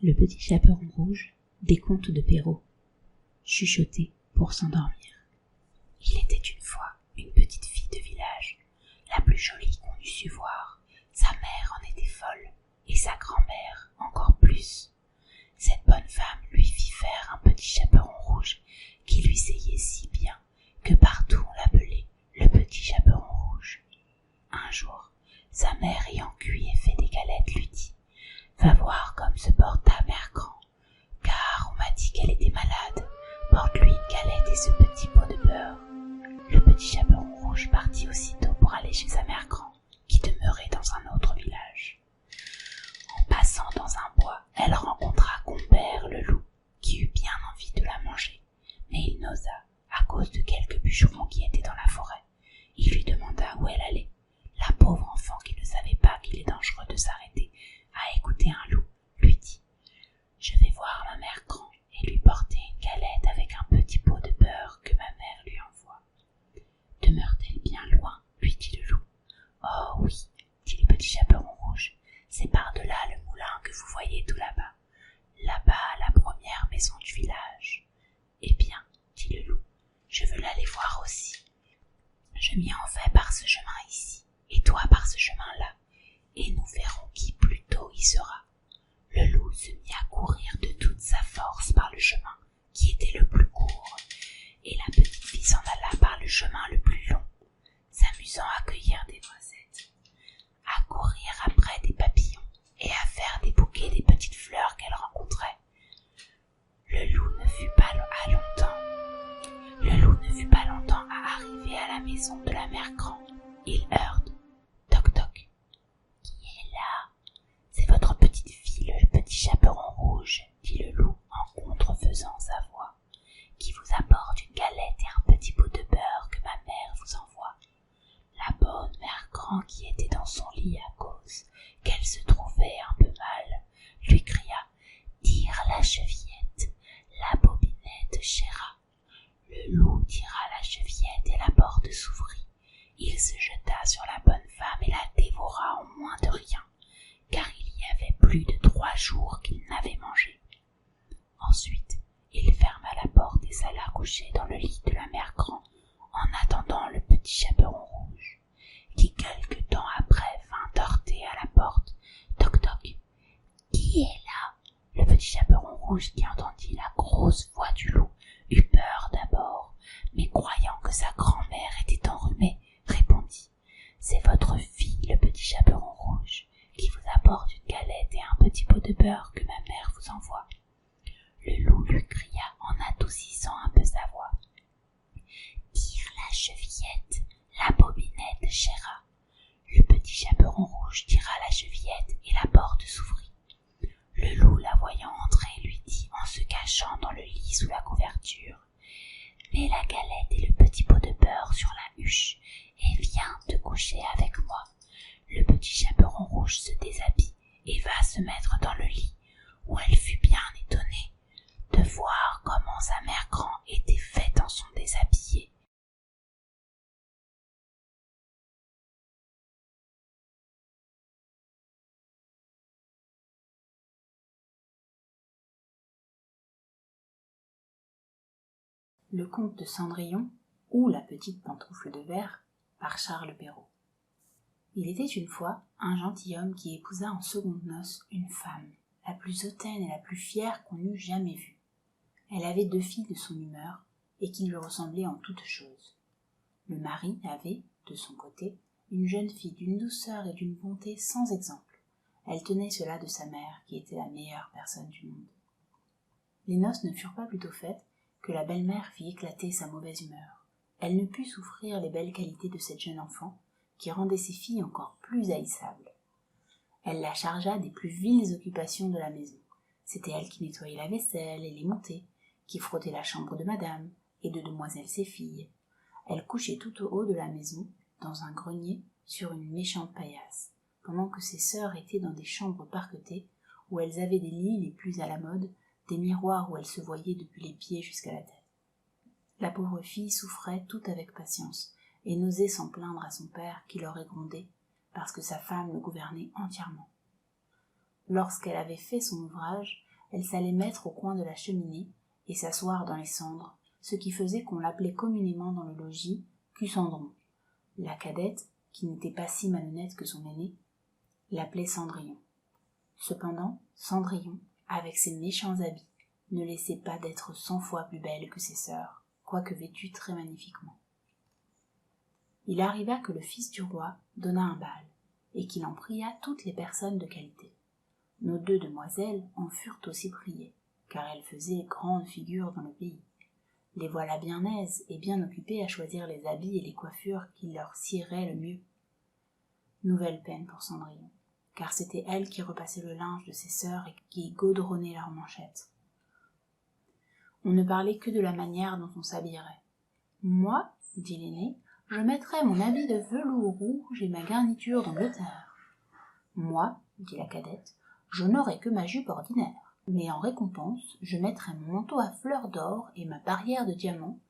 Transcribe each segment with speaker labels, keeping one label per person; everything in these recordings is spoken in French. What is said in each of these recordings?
Speaker 1: Le petit chaperon rouge des contes de Perrault, chuchoté pour s'endormir. Il était une fois une petite fille de village, la plus jolie qu'on eût su voir. Sa mère en était folle, et sa grand-mère encore plus. Cette bonne femme lui fit faire un petit chaperon rouge qui lui seyait si bien que partout on l'appelait le petit chaperon rouge. Un jour, sa mère ayant cuit et fait des galettes lui dit « Va voir comme se porte ta mère grand, car on m'a dit qu'elle était malade. Porte-lui une galette et ce petit pot de beurre. » Le petit chaperon rouge partit aussitôt pour aller chez sa mère grand, qui demeurait dans un autre village. En passant dans un bois, elle rencontra Compère le loup, qui eut bien envie de la manger, mais il n'osa, à cause de quelques bûcherons qui étaient dans la forêt. Il lui demanda où elle allait. La pauvre enfant, qui ne savait pas qu'il est dangereux de s'arrêter à écouter un loup, lui dit « Je vais voir ma mère grand et lui porter une galette avec un petit pot de beurre que ma mère lui envoie. » « Demeure-t-elle bien loin ?» lui dit le loup. « Oh oui, » dit le petit chaperon rouge, « c'est par-delà le moulin que vous voyez tout là-bas. Là-bas, la première maison du village. »« Eh bien, » dit le loup, « je veux l'aller voir aussi. Je m'y en vais par ce chemin ici, et toi par ce chemin-là, et nous verrons qui plus tôt y sera. » Le loup se mit à courir de toute sa force par le chemin qui était le plus court, et la petite fille s'en alla par le chemin le plus long, s'amusant à cueillir des noisettes, à courir après des papillons et à faire des bouquets des petites fleurs qu'elle rencontrait. Le loup ne fut pas longtemps à arriver à la maison de la mère grand. Il heurte « Toc toc, qui est là ?»« C'est votre petite fille, le petit chaperon rouge, » dit le loup en contrefaisant sa voix, « qui vous apporte une galette et un petit pot de beurre que ma mère vous envoie. » La bonne mère grand, qui était dans son lit à cause qu'elle se trouvait un peu mal, lui cria « Tire la chevillette, la bobinette chéra. » Le loup tira la chevillette et la porte s'ouvrit. Il se jeta sur la bonne femme et la dévora en moins de rien, car il y avait plus de 3 jours qu'il n'avait mangé. Ensuite, il ferma la porte et s'alla coucher dans le lit de la mère grand, en attendant le petit chaperon rouge, qui quelque temps après vint heurter à la porte. Toc toc, qui est là? Le petit chaperon rouge, qui entendit la grosse voix du loup, eut peur d'abord, mais croyant que sa grand-mère était enrhumée, répondit « C'est votre fille, le petit chaperon rouge, qui vous apporte une galette et un petit pot de beurre que ma mère vous envoie. » Le loup lui cria en adoucissant un peu sa voix « Tire la chevillette, la bobinette chéra. » Le petit chaperon rouge tira la chevillette et la porte s'ouvrit. Le loup, la voyant entrer, lui dit en se cachant dans le lit sous la couverture « Mets la galette et le petit pot de beurre sur la huche et viens te coucher avec moi. » Le petit chaperon rouge se déshabille et va se mettre dans le lit, où elle fut bien étonnée de voir comment sa mère grand était faite en son déshabillé. Le conte de Cendrillon ou la petite pantoufle de verre par Charles Perrault. Il était une fois un gentilhomme qui épousa en secondes noces une femme, la plus hautaine et la plus fière qu'on eût jamais vue. Elle avait 2 filles de son humeur et qui lui ressemblaient en toutes choses. Le mari avait, de son côté, une jeune fille d'une douceur et d'une bonté sans exemple. Elle tenait cela de sa mère, qui était la meilleure personne du monde. Les noces ne furent pas plutôt faites que la belle-mère fit éclater sa mauvaise humeur. Elle ne put souffrir les belles qualités de cette jeune enfant, qui rendait ses filles encore plus haïssables. Elle la chargea des plus viles occupations de la maison. C'était elle qui nettoyait la vaisselle et les montées, qui frottait la chambre de madame et de demoiselles ses filles. Elle couchait tout au haut de la maison, dans un grenier, sur une méchante paillasse, pendant que ses sœurs étaient dans des chambres parquetées, où elles avaient des lits les plus à la mode, des miroirs où elles se voyaient depuis les pieds jusqu'à la tête. La pauvre fille souffrait tout avec patience, et n'osait s'en plaindre à son père qui l'aurait grondée, parce que sa femme le gouvernait entièrement. Lorsqu'elle avait fait son ouvrage, elle s'allait mettre au coin de la cheminée et s'asseoir dans les cendres, ce qui faisait qu'on l'appelait communément dans le logis Cucendron. La cadette, qui n'était pas si malhonnête que son aînée, l'appelait Cendrillon. Cependant, Cendrillon, avec ses méchants habits, ne laissait pas d'être 100 fois plus belle que ses sœurs, quoique vêtue très magnifiquement. Il arriva que le fils du roi donna un bal, et qu'il en pria toutes les personnes de qualité. Nos 2 demoiselles en furent aussi priées, car elles faisaient grande figure dans le pays. Les voilà bien aises et bien occupées à choisir les habits et les coiffures qui leur siéraient le mieux. Nouvelle peine pour Cendrillon, car c'était elle qui repassait le linge de ses sœurs et qui gaudronnait leurs manchettes. On ne parlait que de la manière dont on s'habillerait. « Moi, dit l'aînée, je mettrai mon habit de velours rouge et ma garniture d'Angleterre. Moi, dit la cadette, je n'aurai que ma jupe ordinaire, mais en récompense, je mettrai mon manteau à fleurs d'or et ma barrière de diamants,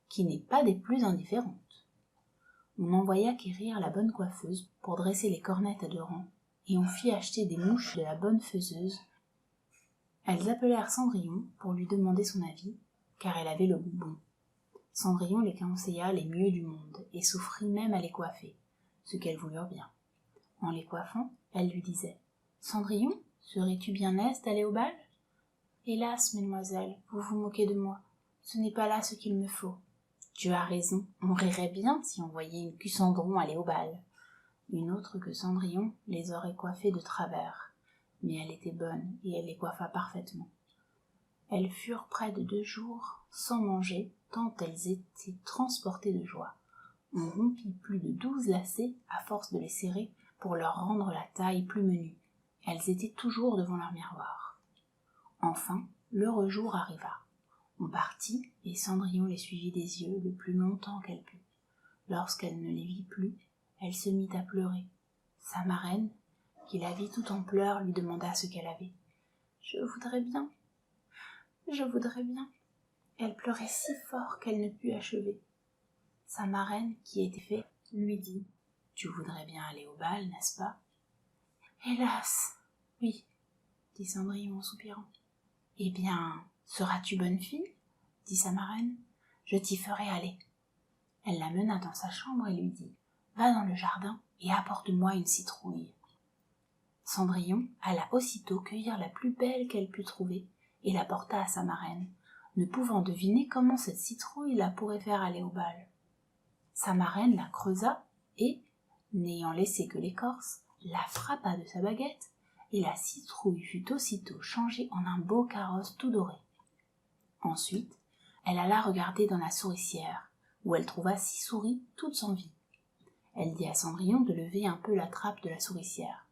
Speaker 1: qui n'est pas des plus indifférentes. On envoya quérir la bonne coiffeuse pour dresser les cornettes à 2 rangs, et on fit acheter des mouches de la bonne faiseuse. Elles appelèrent Cendrillon pour lui demander son avis, car elle avait le goût bon. Cendrillon les conseilla les mieux du monde, et s'offrit même à les coiffer, ce qu'elles voulurent bien. En les coiffant, elle lui disait « Cendrillon, serais-tu bien aise d'aller au bal ?»« Hélas, mesdemoiselles, vous vous moquez de moi, ce n'est pas là ce qu'il me faut. »« Tu as raison, on rirait bien si on voyait une Cucendron aller au bal. » Une autre que Cendrillon les aurait coiffées de travers, mais elle était bonne et elle les coiffa parfaitement. Elles furent près de 2 jours sans manger, tant elles étaient transportées de joie. On rompit plus de 12 lacets à force de les serrer pour leur rendre la taille plus menue. Elles étaient toujours devant leur miroir. Enfin, l'heureux jour arriva. On partit et Cendrillon les suivit des yeux le plus longtemps qu'elle put. Lorsqu'elle ne les vit plus, elle se mit à pleurer. Sa marraine, qui la vit tout en pleurs, lui demanda ce qu'elle avait. « Je voudrais bien. Elle pleurait si fort qu'elle ne put achever. Sa marraine, qui était fée, lui dit « Tu voudrais bien aller au bal, n'est-ce pas ?»« Hélas, oui, dit Cendrillon en soupirant. Eh bien, seras-tu bonne fille ? Dit sa marraine. Je t'y ferai aller. Elle la mena dans sa chambre et lui dit « Va dans le jardin et apporte-moi une citrouille. » Cendrillon alla aussitôt cueillir la plus belle qu'elle put trouver et la porta à sa marraine, ne pouvant deviner comment cette citrouille la pourrait faire aller au bal. Sa marraine la creusa et, n'ayant laissé que l'écorce, la frappa de sa baguette, et la citrouille fut aussitôt changée en un beau carrosse tout doré. Ensuite, elle alla regarder dans la souricière, où elle trouva 6 souris toutes sans vie. Elle dit à Cendrillon de lever un peu la trappe de la souricière,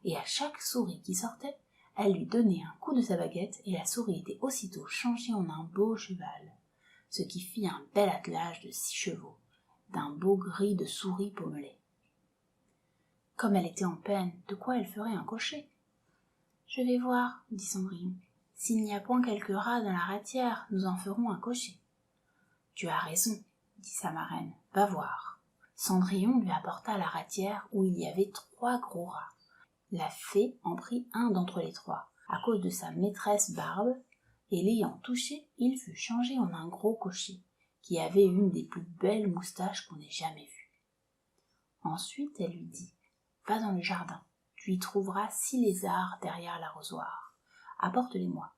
Speaker 1: et à chaque souris qui sortait, elle lui donnait un coup de sa baguette, et la souris était aussitôt changée en un beau cheval, ce qui fit un bel attelage de 6 chevaux, d'un beau gris de souris pommelées. Comme elle était en peine, de quoi elle ferait un cocher ? « Je vais voir, dit Cendrillon. S'il n'y a point quelques rats dans la ratière, nous en ferons un cocher. »« Tu as raison, dit sa marraine, va voir. » Cendrillon lui apporta la ratière où il y avait 3 gros rats. La fée en prit un d'entre les 3, à cause de sa maîtresse Barbe, et l'ayant touché, il fut changé en un gros cocher, qui avait une des plus belles moustaches qu'on ait jamais vues. Ensuite, elle lui dit « Va dans le jardin, tu y trouveras 6 lézards derrière l'arrosoir. Apporte-les-moi. »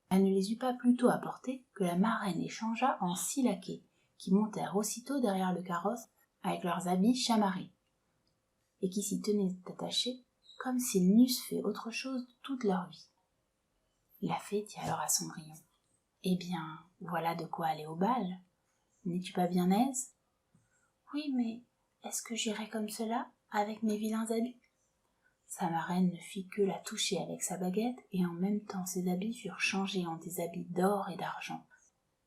Speaker 1: Elle ne les eut pas plus tôt apportés que la marraine les changea en 6 laquais, qui montèrent aussitôt derrière le carrosse avec leurs habits chamarrés, et qui s'y tenaient attachés comme s'ils n'eussent fait autre chose toute leur vie. La fée dit alors à Cendrillon « Eh bien, voilà de quoi aller au bal. N'es-tu pas bien aise ? » ?»« Oui, mais est-ce que j'irai comme cela, avec mes vilains habits ?» Sa marraine ne fit que la toucher avec sa baguette, et en même temps ses habits furent changés en des habits d'or et d'argent,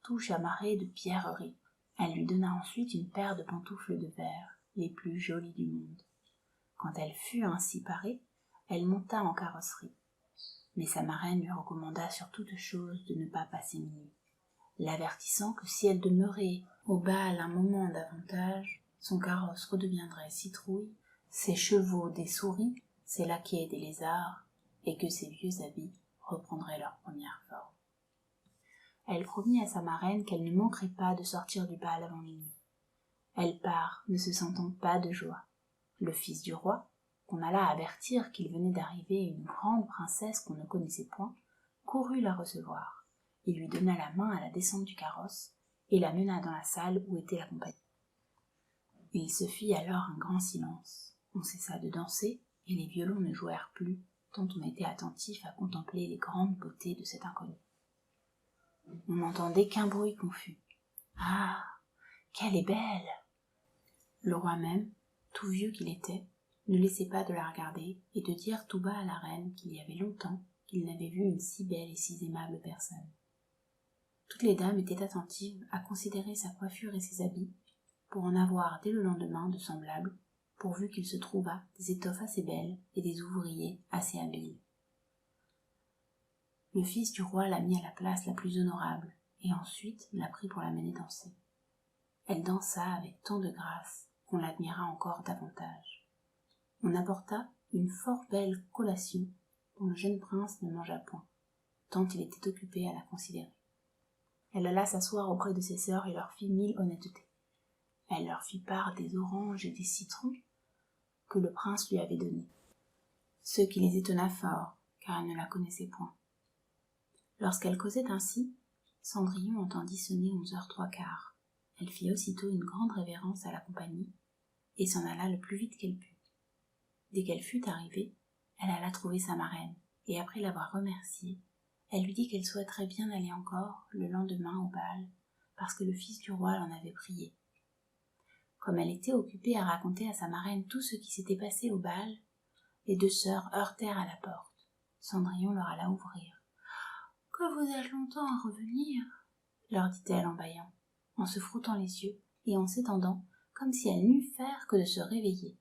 Speaker 1: tout chamarrés de pierreries. Elle lui donna ensuite une paire de pantoufles de verre, les plus jolies du monde. Quand elle fut ainsi parée, elle monta en carrosserie. Mais sa marraine lui recommanda sur toute chose de ne pas passer minuit, l'avertissant que si elle demeurait au bal un moment davantage, son carrosse redeviendrait citrouille, ses chevaux des souris, ses laquais des lézards, et que ses vieux habits reprendraient leur première forme. Elle promit à sa marraine qu'elle ne manquerait pas de sortir du bal avant minuit. Elle part, ne se sentant pas de joie. Le fils du roi, qu'on alla avertir qu'il venait d'arriver une grande princesse qu'on ne connaissait point, courut la recevoir. Il lui donna la main à la descente du carrosse et la mena dans la salle où était la compagnie. Il se fit alors un grand silence. On cessa de danser et les violons ne jouèrent plus, tant on était attentif à contempler les grandes beautés de cette inconnue. On n'entendait qu'un bruit confus. « Ah, qu'elle est belle !» Le roi même, tout vieux qu'il était, ne laissait pas de la regarder et de dire tout bas à la reine qu'il y avait longtemps qu'il n'avait vu une si belle et si aimable personne. Toutes les dames étaient attentives à considérer sa coiffure et ses habits, pour en avoir dès le lendemain de semblables, pourvu qu'il se trouvât des étoffes assez belles et des ouvriers assez habiles. Le fils du roi la mit à la place la plus honorable, et ensuite la prit pour la mener danser. Elle dansa avec tant de grâce qu'on l'admira encore davantage. On apporta une fort belle collation dont le jeune prince ne mangea point, tant il était occupé à la considérer. Elle alla s'asseoir auprès de ses sœurs et leur fit 1000 honnêtetés. Elle leur fit part des oranges et des citrons que le prince lui avait donnés, ce qui les étonna fort, car elle ne la connaissait point. Lorsqu'elle causait ainsi, Cendrillon entendit sonner 11h15. Elle fit aussitôt une grande révérence à la compagnie et s'en alla le plus vite qu'elle put. Dès qu'elle fut arrivée, elle alla trouver sa marraine, et après l'avoir remerciée, elle lui dit qu'elle souhaiterait bien aller encore le lendemain au bal, parce que le fils du roi l'en avait prié. Comme elle était occupée à raconter à sa marraine tout ce qui s'était passé au bal, les deux sœurs heurtèrent à la porte. Cendrillon leur alla ouvrir. « Que vous êtes longtemps à revenir ?» leur dit-elle en bâillant, en se frottant les yeux et en s'étendant comme si elle n'eût faire que de se réveiller.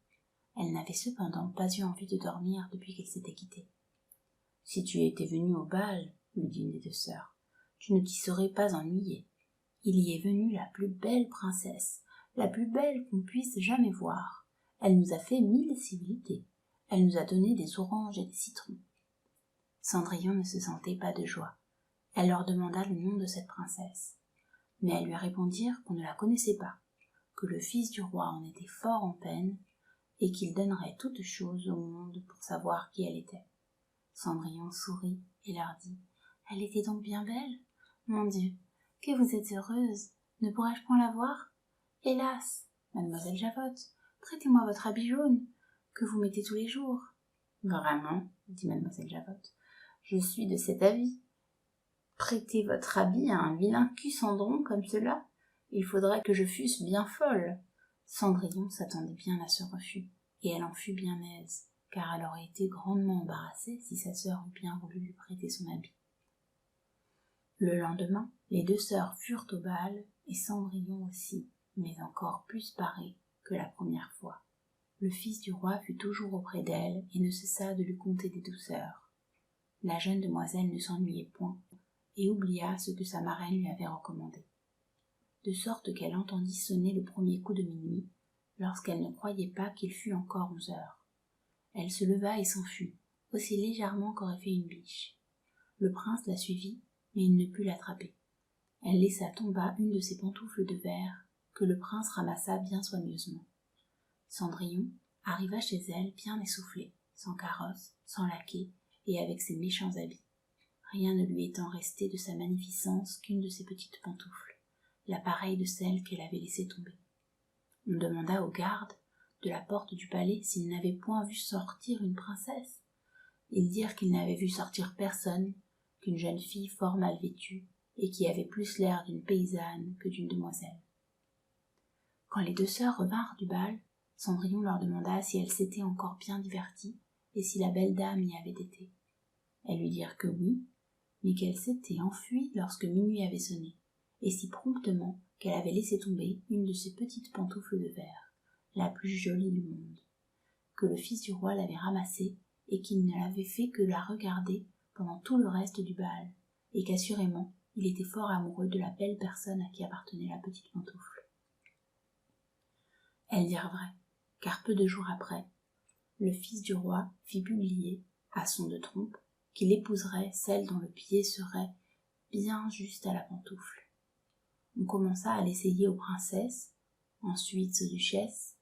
Speaker 1: Elle n'avait cependant pas eu envie de dormir depuis qu'elle s'était quittée. « Si tu étais venue au bal, lui dit une des deux sœurs, tu ne t'y serais pas ennuyée. Il y est venu la plus belle princesse, la plus belle qu'on puisse jamais voir. Elle nous a fait 1000 civilités. Elle nous a donné des oranges et des citrons. » Cendrillon ne se sentait pas de joie. Elle leur demanda le nom de cette princesse. Mais elles lui répondirent qu'on ne la connaissait pas, que le fils du roi en était fort en peine, et qu'il donnerait toute chose au monde pour savoir qui elle était. Cendrillon sourit et leur dit « Elle était donc bien belle ? Mon Dieu, que vous êtes heureuse! Ne pourrais-je point la voir ? Hélas, mademoiselle Javotte, prêtez-moi votre habit jaune, que vous mettez tous les jours. » « Vraiment, dit mademoiselle Javotte, je suis de cet avis. Prêter votre habit à un vilain cul-cendron comme cela, il faudrait que je fusse bien folle. » Cendrillon s'attendait bien à ce refus, et elle en fut bien aise, car elle aurait été grandement embarrassée si sa sœur eût bien voulu lui prêter son habit. Le lendemain, les deux sœurs furent au bal, et Cendrillon aussi, mais encore plus parée que la première fois. Le fils du roi fut toujours auprès d'elle et ne cessa de lui conter des douceurs. La jeune demoiselle ne s'ennuyait point et oublia ce que sa marraine lui avait recommandé. De sorte qu'elle entendit sonner le premier coup de minuit, lorsqu'elle ne croyait pas qu'il fût encore 11h. Elle se leva et s'enfuit, aussi légèrement qu'aurait fait une biche. Le prince la suivit, mais il ne put l'attraper. Elle laissa tomber une de ses pantoufles de verre, que le prince ramassa bien soigneusement. Cendrillon arriva chez elle bien essoufflée, sans carrosse, sans laquais, et avec ses méchants habits. Rien ne lui étant resté de sa magnificence qu'une de ses petites pantoufles, la pareille de celle qu'elle avait laissée tomber. On demanda aux gardes de la porte du palais s'ils n'avaient point vu sortir une princesse. Ils dirent qu'ils n'avaient vu sortir personne qu'une jeune fille fort mal vêtue et qui avait plus l'air d'une paysanne que d'une demoiselle. Quand les deux sœurs revinrent du bal, Cendrillon leur demanda si elles s'étaient encore bien diverties et si la belle dame y avait été. Elles lui dirent que oui, mais qu'elle s'était enfuie lorsque minuit avait sonné, et si promptement qu'elle avait laissé tomber une de ses petites pantoufles de verre, la plus jolie du monde, que le fils du roi l'avait ramassée et qu'il ne l'avait fait que la regarder pendant tout le reste du bal, et qu'assurément il était fort amoureux de la belle personne à qui appartenait la petite pantoufle. Elles dirent vrai, car peu de jours après, le fils du roi fit publier, à son de trompe, qu'il épouserait celle dont le pied serait bien juste à la pantoufle. On commença à l'essayer aux princesses, ensuite aux duchesses,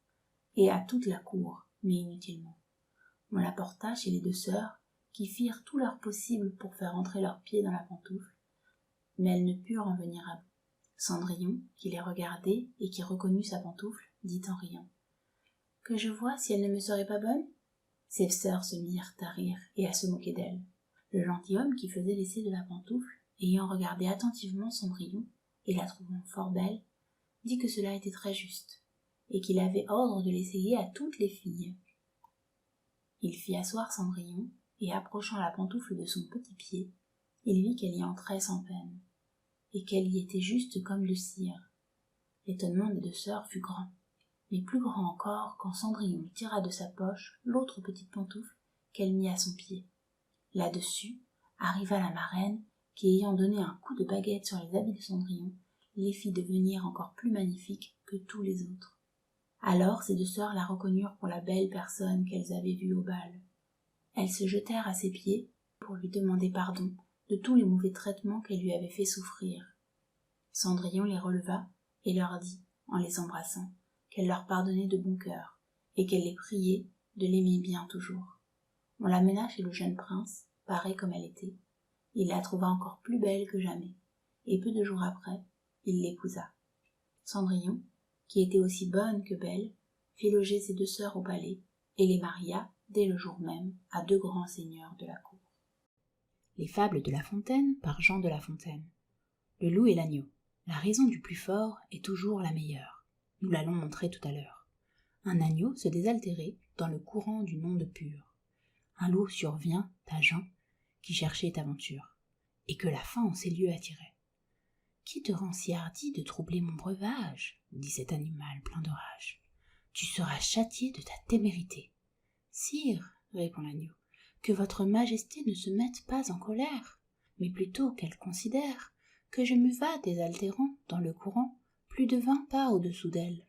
Speaker 1: et à toute la cour, mais inutilement. On la porta chez les deux sœurs, qui firent tout leur possible pour faire entrer leurs pieds dans la pantoufle, mais elles ne purent en venir à bout. Cendrillon, qui les regardait et qui reconnut sa pantoufle, dit en riant « Que je vois si elle ne me serait pas bonne ?» Ses sœurs se mirent à rire et à se moquer d'elle. Le gentilhomme qui faisait l'essai de la pantoufle, ayant regardé attentivement Cendrillon et la trouvant fort belle, dit que cela était très juste, et qu'il avait ordre de l'essayer à toutes les filles. Il fit asseoir Cendrillon, et approchant la pantoufle de son petit pied, il vit qu'elle y entrait sans peine, et qu'elle y était juste comme de cire. L'étonnement des deux sœurs fut grand, mais plus grand encore quand Cendrillon tira de sa poche l'autre petite pantoufle qu'elle mit à son pied. Là-dessus arriva la marraine, qui, ayant donné un coup de baguette sur les habits de Cendrillon, les fit devenir encore plus magnifiques que tous les autres. Alors ces deux sœurs la reconnurent pour la belle personne qu'elles avaient vue au bal. Elles se jetèrent à ses pieds pour lui demander pardon de tous les mauvais traitements qu'elle lui avait fait souffrir. Cendrillon les releva et leur dit, en les embrassant, qu'elle leur pardonnait de bon cœur et qu'elle les priait de l'aimer bien toujours. On l'amena chez le jeune prince, parée comme elle était. Il la trouva encore plus belle que jamais, et peu de jours après, il l'épousa. Cendrillon, qui était aussi bonne que belle, fit loger ses deux sœurs au palais et les maria dès le jour même à deux grands seigneurs de la cour.
Speaker 2: Les fables de La Fontaine par Jean de La Fontaine. Le loup et l'agneau. La raison du plus fort est toujours la meilleure. Nous l'allons montrer tout à l'heure. Un agneau se désaltérait dans le courant d'une onde pure. Un loup survient à Jean, qui cherchait aventure, et que la faim en ces lieux attirait. « Qui te rend si hardi de troubler mon breuvage ?» dit cet animal plein de rage. « Tu seras châtié de ta témérité. »« Sire, répond l'agneau, que votre majesté ne se mette pas en colère, mais plutôt qu'elle considère que je me vas désaltérant dans le courant plus de 20 pas au-dessous d'elle,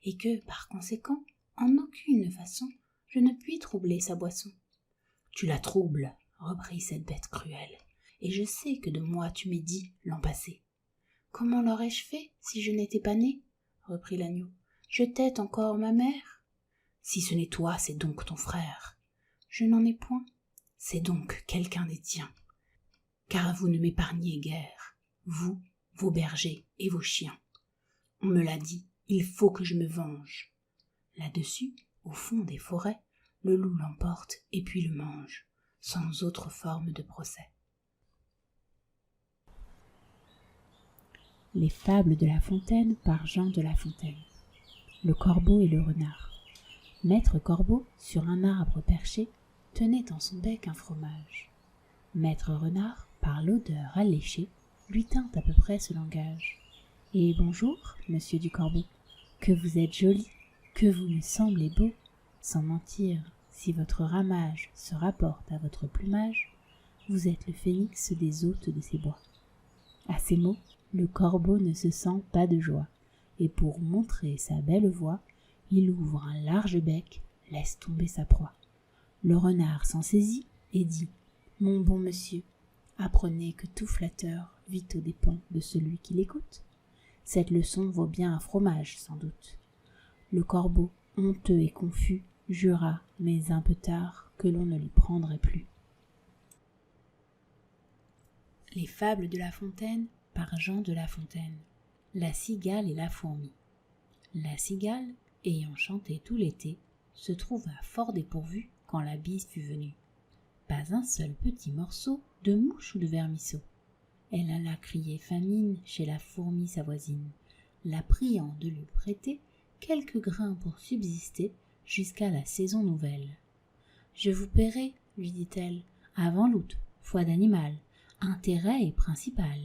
Speaker 2: et que, par conséquent, en aucune façon, je ne puis troubler sa boisson. »« Tu la troubles, reprit cette bête cruelle, et je sais que de moi tu m'es dit l'an passé. »« Comment l'aurais-je fait si je n'étais pas né ?» reprit l'agneau. « Je tette encore ma mère. »« Si ce n'est toi, c'est donc ton frère. »« Je n'en ai point. C'est donc quelqu'un des tiens. Car vous ne m'épargnez guère, vous, vos bergers et vos chiens. On me l'a dit, il faut que je me venge. » Là-dessus, au fond des forêts, le loup l'emporte et puis le mange, sans autre forme de procès.
Speaker 1: Les fables de La Fontaine par Jean de La Fontaine. Le corbeau et le renard. Maître Corbeau, sur un arbre perché, tenait en son bec un fromage. Maître Renard, par l'odeur alléchée, lui tint à peu près ce langage. « Et bonjour, monsieur du Corbeau, que vous êtes joli, que vous me semblez beau. Sans mentir, si votre ramage se rapporte à votre plumage, vous êtes le phénix des hôtes de ces bois. » À ces mots, le corbeau ne se sent pas de joie, et pour montrer sa belle voix, il ouvre un large bec, laisse tomber sa proie. Le renard s'en saisit et dit « Mon bon monsieur, apprenez que tout flatteur vit aux dépens de celui qui l'écoute. Cette leçon vaut bien un fromage, sans doute. » Le corbeau, honteux et confus, jura, mais un peu tard, que l'on ne l'y prendrait plus. Les fables de La Fontaine par Jean de La Fontaine. La cigale et la fourmi. La cigale, ayant chanté tout l'été, se trouva fort dépourvue quand la bise fut venue. Pas un seul petit morceau de mouche ou de vermisseau. Elle alla crier famine chez la fourmi sa voisine, la priant de lui prêter quelques grains pour subsister jusqu'à la saison nouvelle. « Je vous paierai, lui dit-elle, avant l'août, foi d'animal, intérêt est principal. »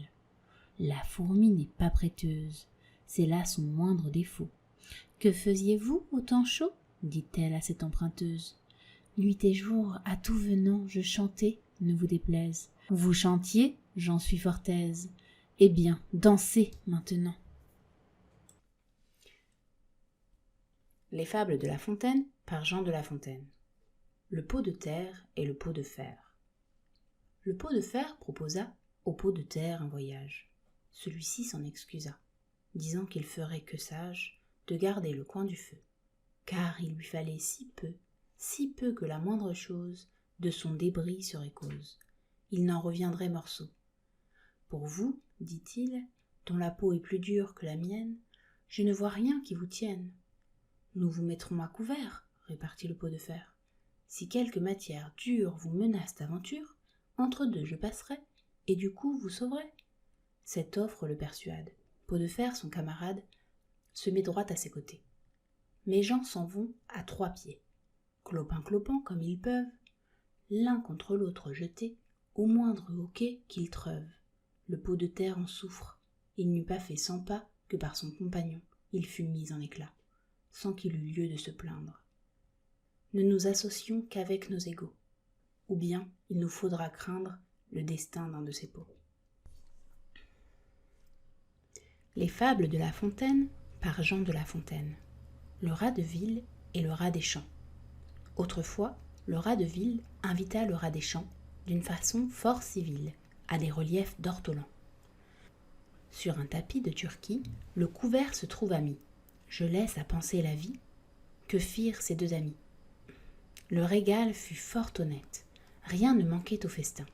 Speaker 1: La fourmi n'est pas prêteuse, c'est là son moindre défaut. « Que faisiez-vous au temps chaud ?» dit-elle à cette emprunteuse. « Nuit et jour, à tout venant, je chantais, ne vous déplaise. Vous chantiez, j'en suis fort aise. Eh bien, dansez maintenant. »
Speaker 2: Les fables de La Fontaine par Jean de La Fontaine. Le pot de terre et le pot de fer. Le pot de fer proposa au pot de terre un voyage. Celui-ci s'en excusa, disant qu'il ferait que sage de garder le coin du feu, car il lui fallait si peu que la moindre chose de son débris serait cause. Il n'en reviendrait morceau. Pour vous, dit-il, dont la peau est plus dure que la mienne, je ne vois rien qui vous tienne. Nous vous mettrons à couvert, répartit le pot de fer. Si quelque matière dure vous menace d'aventure, entre deux je passerai, et du coup vous sauverai. Cette offre le persuade. Pot de fer, son camarade, se met droit à ses côtés. Mes gens s'en vont à 3 pieds, clopin comme ils peuvent, l'un contre l'autre jetés, au moindre hoquet qu'ils treuvent. Le pot de terre en souffre. Il n'eut pas fait 100 pas que par son compagnon il fut mis en éclat, sans qu'il eût lieu de se plaindre. Ne nous associons qu'avec nos égaux, ou bien il nous faudra craindre le destin d'un de ces pots. Les fables de La Fontaine par Jean de La Fontaine. Le rat de ville et le rat des champs. Autrefois, le rat de ville invita le rat des champs, d'une façon fort civile, à des reliefs d'ortolans. Sur un tapis de Turquie, le couvert se trouva mis. Je laisse à penser la vie. Que firent ces deux amis? Le régal fut fort honnête. Rien ne manquait au festin.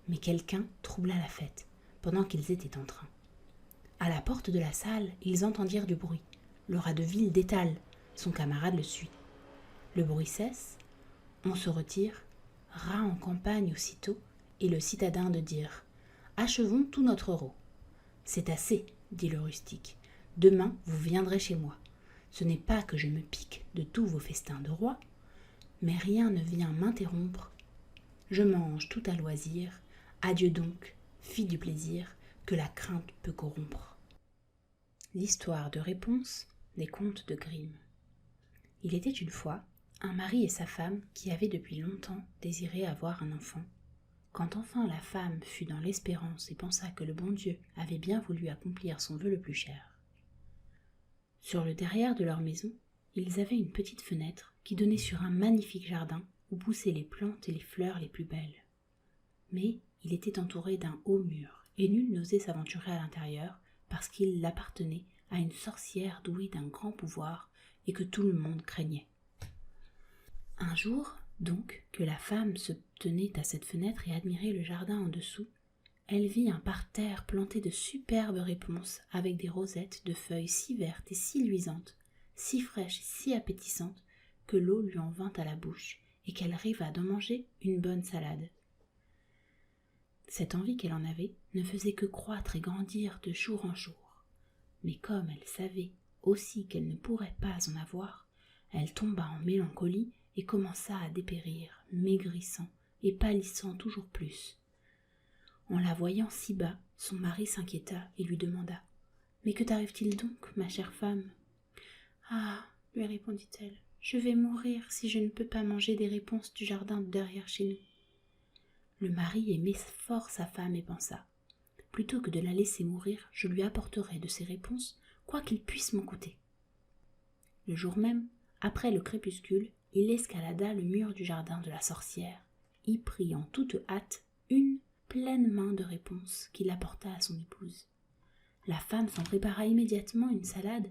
Speaker 2: Mais quelqu'un troubla la fête, pendant qu'ils étaient en train. À la porte de la salle, ils entendirent du bruit. Le rat de ville détale, son camarade le suit. Le bruit cesse, on se retire, rat en campagne aussitôt, et le citadin de dire « Achevons tout notre rôt. » « C'est assez, dit le rustique. Demain, vous viendrez chez moi. Ce n'est pas que je me pique de tous vos festins de roi, mais rien ne vient m'interrompre. Je mange tout à loisir. Adieu donc, fille du plaisir, que la crainte peut corrompre. » L'histoire de réponse des contes de Grimm. Il était une fois un mari et sa femme qui avaient depuis longtemps désiré avoir un enfant. Quand enfin la femme fut dans l'espérance et pensa que le bon Dieu avait bien voulu accomplir son vœu le plus cher. Sur le derrière de leur maison, ils avaient une petite fenêtre qui donnait sur un magnifique jardin où poussaient les plantes et les fleurs les plus belles. Mais il était entouré d'un haut mur, et nul n'osait s'aventurer à l'intérieur parce qu'il appartenait à une sorcière douée d'un grand pouvoir et que tout le monde craignait. Un jour, donc, que la femme se tenait à cette fenêtre et admirait le jardin en dessous, elle vit un parterre planté de superbes réponses avec des rosettes de feuilles si vertes et si luisantes, si fraîches et si appétissantes que l'eau lui en vint à la bouche et qu'elle rêva d'en manger une bonne salade. Cette envie qu'elle en avait ne faisait que croître et grandir de jour en jour. Mais comme elle savait aussi qu'elle ne pourrait pas en avoir, elle tomba en mélancolie et commença à dépérir, maigrissant et pâlissant toujours plus. En la voyant si bas, son mari s'inquiéta et lui demanda « Mais que t'arrive-t-il donc, ma chère femme ?»« Ah, lui répondit-elle, je vais mourir si je ne peux pas manger des réponses du jardin derrière chez nous. » Le mari aimait fort sa femme et pensa « Plutôt que de la laisser mourir, je lui apporterai de ses réponses, quoi qu'il puisse m'en coûter. » Le jour même, après le crépuscule, il escalada le mur du jardin de la sorcière, y prit en toute hâte une pleine main de réponses qu'il apporta à son épouse. La femme s'en prépara immédiatement une salade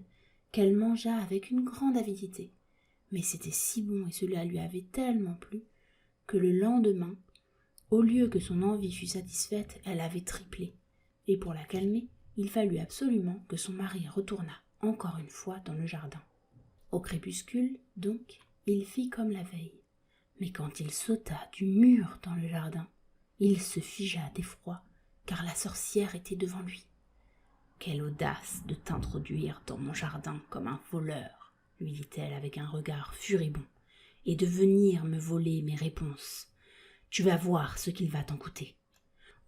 Speaker 2: qu'elle mangea avec une grande avidité. Mais c'était si bon et cela lui avait tellement plu que le lendemain, au lieu que son envie fût satisfaite, elle avait triplé. Et pour la calmer, il fallut absolument que son mari retournât encore une fois dans le jardin. Au crépuscule, donc, il fit comme la veille. Mais quand il sauta du mur dans le jardin, il se figea d'effroi, car la sorcière était devant lui. « Quelle audace de t'introduire dans mon jardin comme un voleur !» lui dit-elle avec un regard furibond, « et de venir me voler mes réponses. Tu vas voir ce qu'il va t'en coûter. »«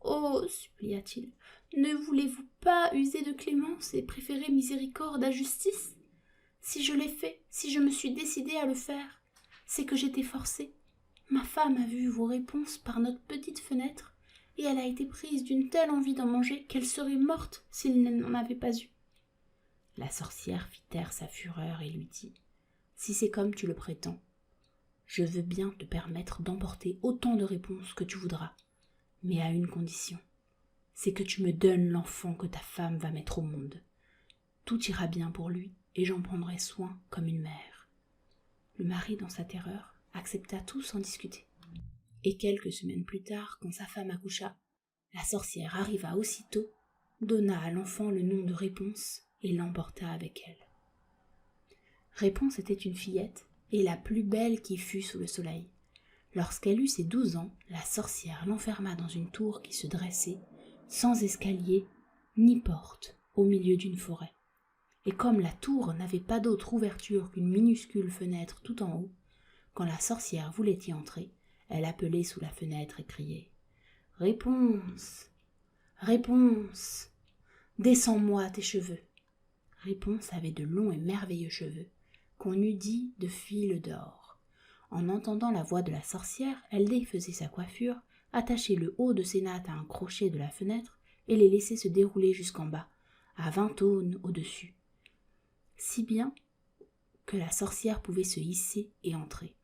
Speaker 2: Oh, supplia-t-il, ne voulez-vous pas user de clémence et préférer miséricorde à justice ? Si je l'ai fait, si je me suis décidée à le faire, c'est que j'étais forcée. Ma femme a vu vos réponses par notre petite fenêtre, et elle a été prise d'une telle envie d'en manger qu'elle serait morte s'il n'en avait pas eu. » La sorcière fit taire sa fureur et lui dit « Si c'est comme tu le prétends, je veux bien te permettre d'emporter autant de réponses que tu voudras. mais à une condition. C'est que tu me donnes l'enfant que ta femme va mettre au monde. Tout ira bien pour lui, et j'en prendrai soin comme une mère. » Le mari, dans sa terreur, accepta tout sans discuter. Et quelques semaines plus tard, quand sa femme accoucha, la sorcière arriva aussitôt, donna à l'enfant le nom de Réponse et l'emporta avec elle. Réponse était une fillette, et la plus belle qui fût sous le soleil. Lorsqu'elle eut ses 12 ans, la sorcière l'enferma dans une tour qui se dressait, sans escalier ni porte, au milieu d'une forêt. Et comme la tour n'avait pas d'autre ouverture qu'une minuscule fenêtre tout en haut, quand la sorcière voulait y entrer, elle appelait sous la fenêtre et criait « Réponse, Réponse, descends-moi tes cheveux !» Réponse avait de longs et merveilleux cheveux, qu'on eût dit de fils d'or. En entendant la voix de la sorcière, elle défaisait sa coiffure, attachait le haut de ses nattes à un crochet de la fenêtre et les laissait se dérouler jusqu'en bas, à 20 aunes au-dessus, si bien que la sorcière pouvait se hisser et entrer.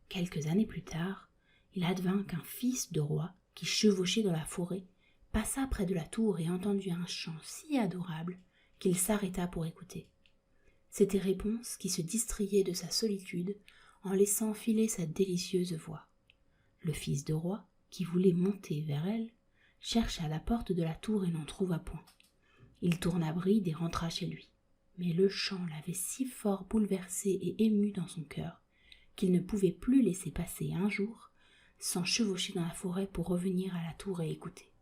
Speaker 2: Quelques années plus tard, il advint qu'un fils de roi, qui chevauchait dans la forêt, passa près de la tour et entendit un chant si adorable qu'il s'arrêta pour écouter. C'était Réponse qui se distrayait de sa solitude en laissant filer sa délicieuse voix. Le fils de roi, qui voulait monter vers elle, chercha la porte de la tour et n'en trouva point. Il tourna bride et rentra chez lui. Mais le chant l'avait si fort bouleversé et ému dans son cœur qu'il ne pouvait plus laisser passer un jour sans chevaucher dans la forêt pour revenir à la tour et écouter.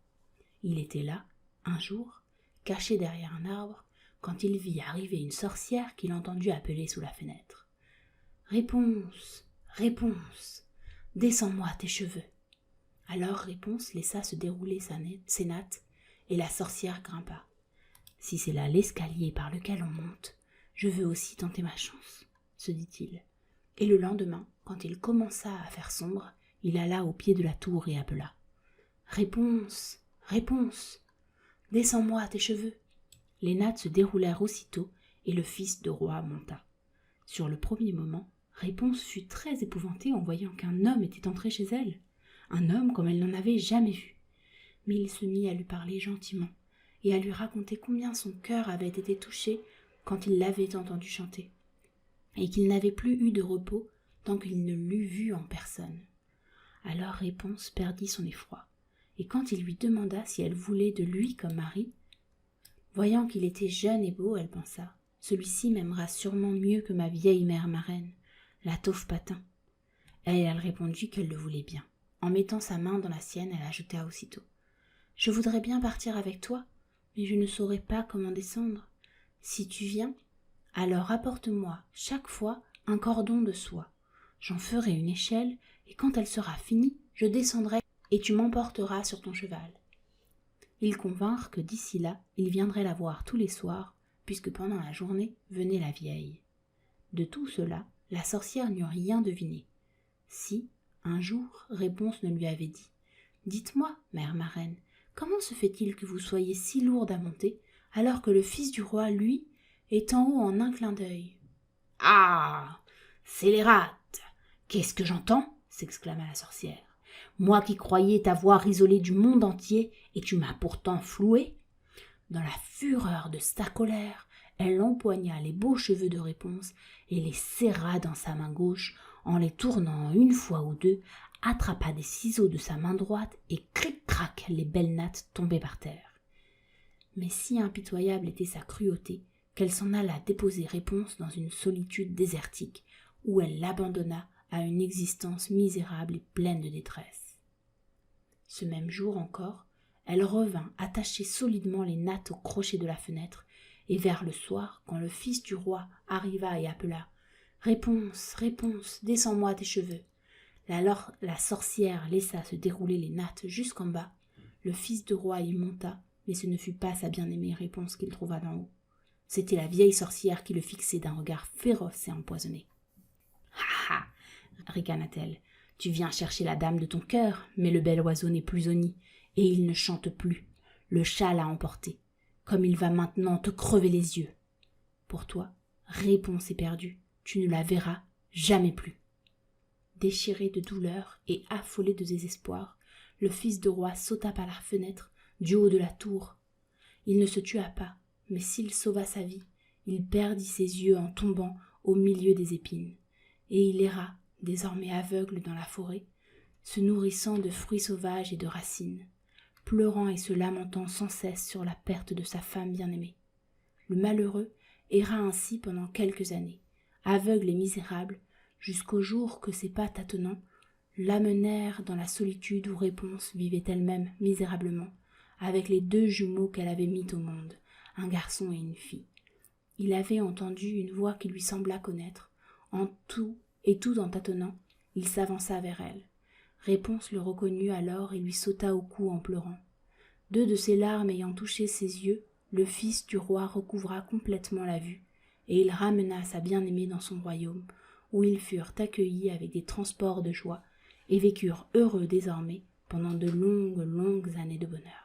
Speaker 2: Il était là, un jour, caché derrière un arbre, quand il vit arriver une sorcière qu'il entendit appeler sous la fenêtre. « Réponse, Réponse, descends-moi tes cheveux !» Alors Réponse laissa se dérouler ses nattes, et la sorcière grimpa. « Si c'est là l'escalier par lequel on monte, je veux aussi tenter ma chance, » se dit-il. Et le lendemain, quand il commença à faire sombre, il alla au pied de la tour et appela. « Réponse, Réponse, descends-moi tes cheveux !» Les nattes se déroulèrent aussitôt, et le fils de roi monta. Sur le premier moment, Réponse fut très épouvantée en voyant qu'un homme était entré chez elle, un homme comme elle n'en avait jamais vu. Mais il se mit à lui parler gentiment, et à lui raconter combien son cœur avait été touché quand il l'avait entendu chanter, et qu'il n'avait plus eu de repos tant qu'il ne l'eût vue en personne. Alors Réponse perdit son effroi, et quand il lui demanda si elle voulait de lui comme mari, voyant qu'il était jeune et beau, elle pensa « Celui-ci m'aimera sûrement mieux que ma vieille mère marraine, la taupe patin. » Et elle répondit qu'elle le voulait bien. En mettant sa main dans la sienne, elle ajouta aussitôt « Je voudrais bien partir avec toi, mais je ne saurais pas comment descendre. Si tu viens, alors apporte-moi chaque fois un cordon de soie. J'en ferai une échelle, et quand elle sera finie, je descendrai et tu m'emporteras sur ton cheval. » Ils convinrent que d'ici là, il viendrait la voir tous les soirs, puisque pendant la journée venait la vieille. De tout cela, la sorcière n'eut rien deviné. Si, un jour, Réponse ne lui avait dit « Dites-moi, mère marraine, comment se fait-il que vous soyez si lourde à monter, alors que le fils du roi, lui, est en haut en un clin d'œil ?»« Ah, scélérate, qu'est-ce que j'entends ?» s'exclama la sorcière. « Moi qui croyais t'avoir isolé du monde entier, et tu m'as pourtant floué ?» Dans la fureur de sa colère, elle empoigna les beaux cheveux de Réponse et les serra dans sa main gauche, en les tournant une fois ou deux, attrapa des ciseaux de sa main droite et cric-crac, les belles nattes tombaient par terre. Mais si impitoyable était sa cruauté, qu'elle s'en alla déposer Réponse dans une solitude désertique, où elle l'abandonna à une existence misérable et pleine de détresse. Ce même jour encore, elle revint attacher solidement les nattes au crochet de la fenêtre, et vers le soir, quand le fils du roi arriva et appela « Réponse, Réponse, descends-moi tes cheveux !» Alors la sorcière laissa se dérouler les nattes jusqu'en bas. Le fils du roi y monta, mais ce ne fut pas sa bien-aimée Réponse qu'il trouva d'en haut. C'était la vieille sorcière qui le fixait d'un regard féroce et empoisonné. « Ha ha !» ricana-t-elle. « Tu viens chercher la dame de ton cœur, mais le bel oiseau n'est plus au nid, et il ne chante plus. Le chat l'a emporté, comme il va maintenant te crever les yeux. Pour toi, Réponse est perdue, tu ne la verras jamais plus. » Déchiré de douleur et affolé de désespoir, le fils de roi sauta par la fenêtre du haut de la tour. Il ne se tua pas, mais s'il sauva sa vie, il perdit ses yeux en tombant au milieu des épines, et il erra, désormais aveugle dans la forêt, se nourrissant de fruits sauvages et de racines, pleurant et se lamentant sans cesse sur la perte de sa femme bien-aimée. Le malheureux erra ainsi pendant quelques années, aveugle et misérable, jusqu'au jour que ses pas tâtonnants l'amenèrent dans la solitude où Réponse vivait elle-même misérablement, avec les 2 jumeaux qu'elle avait mis au monde, un garçon et une fille. Il avait entendu une voix qui lui sembla connaître. Tout en tâtonnant, il s'avança vers elle. Réponse le reconnut alors et lui sauta au cou en pleurant. 2 de ses larmes ayant touché ses yeux, le fils du roi recouvra complètement la vue, et il ramena sa bien-aimée dans son royaume, où ils furent accueillis avec des transports de joie, et vécurent heureux désormais pendant de longues années de bonheur.